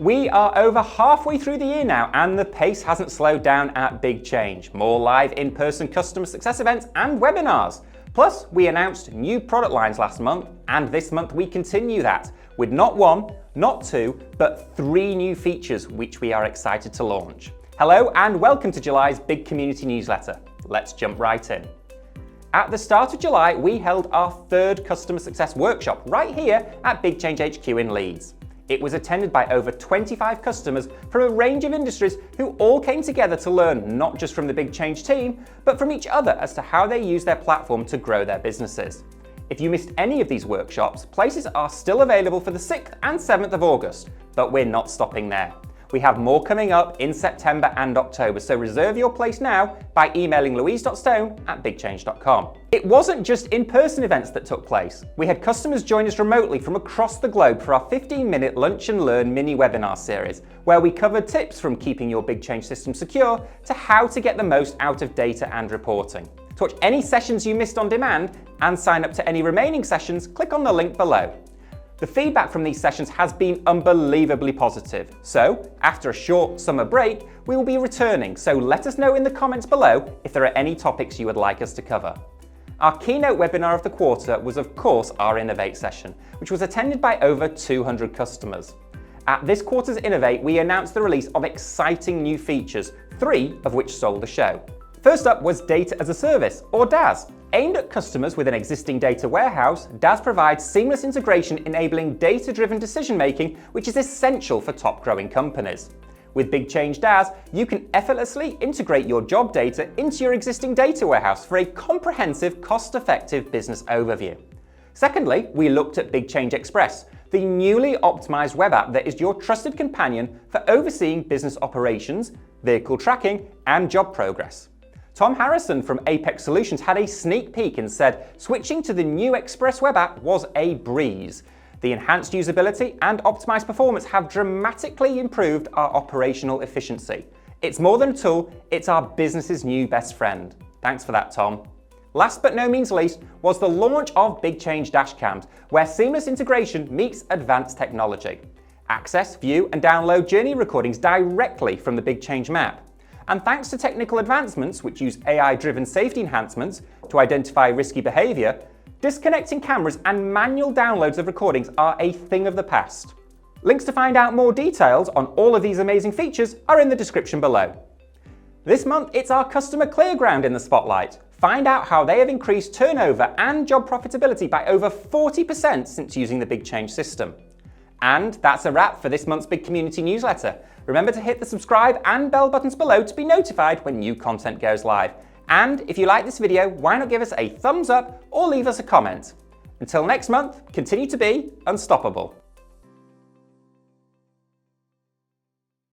We are over halfway through the year now and the pace hasn't slowed down at BigChange. More live in-person customer success events and webinars. Plus, we announced new product lines last month, and this month we continue that with not one, not two, but 3 new features which we are excited to launch. Hello and welcome to July's Big Community Newsletter. Let's jump right in. At the start of July, we held our 3rd customer success workshop right here at BigChange HQ in Leeds. It was attended by over 25 customers from a range of industries who all came together to learn not just from the BigChange team, but from each other as to how they use their platform to grow their businesses. If you missed any of these workshops, places are still available for the 6th and 7th of August, but we're not stopping there. We have more coming up in September and October, so reserve your place now by emailing louise.stone@bigchange.com. It wasn't just in-person events that took place. We had customers join us remotely from across the globe for our 15-minute Lunch and Learn mini webinar series, where we covered tips from keeping your BigChange system secure to how to get the most out of data and reporting. To watch any sessions you missed on demand and sign up to any remaining sessions, click on the link below. The feedback from these sessions has been unbelievably positive. So, after a short summer break, we will be returning, so let us know in the comments below if there are any topics you would like us to cover. Our keynote webinar of the quarter was of course our Innovate session, which was attended by over 200 customers. At this quarter's Innovate, we announced the release of exciting new features, 3 of which stole the show. First up was Data as a Service, or DaaS. Aimed at customers with an existing data warehouse, DaaS provides seamless integration enabling data-driven decision-making, which is essential for top-growing companies. With BigChange DaaS, you can effortlessly integrate your job data into your existing data warehouse for a comprehensive, cost-effective business overview. Secondly, we looked at BigChange Express, the newly optimized web app that is your trusted companion for overseeing business operations, vehicle tracking, and job progress. Tom Harrison from Apex Solutions had a sneak peek and said switching to the new Express web app was a breeze. The enhanced usability and optimized performance have dramatically improved our operational efficiency. It's more than a tool, it's our business's new best friend. Thanks for that, Tom. Last but no means least was the launch of BigChange Dashcams, where seamless integration meets advanced technology. Access, view, and download journey recordings directly from the BigChange map. And thanks to technical advancements which use AI-driven safety enhancements to identify risky behaviour, disconnecting cameras and manual downloads of recordings are a thing of the past. Links to find out more details on all of these amazing features are in the description below. This month, it's our customer Clearground in the spotlight. Find out how they have increased turnover and job profitability by over 40% since using the BigChange system. And that's a wrap for this month's Big Community Newsletter. Remember to hit the subscribe and bell buttons below to be notified when new content goes live. And if you like this video, why not give us a thumbs up or leave us a comment. Until next month, continue to be unstoppable.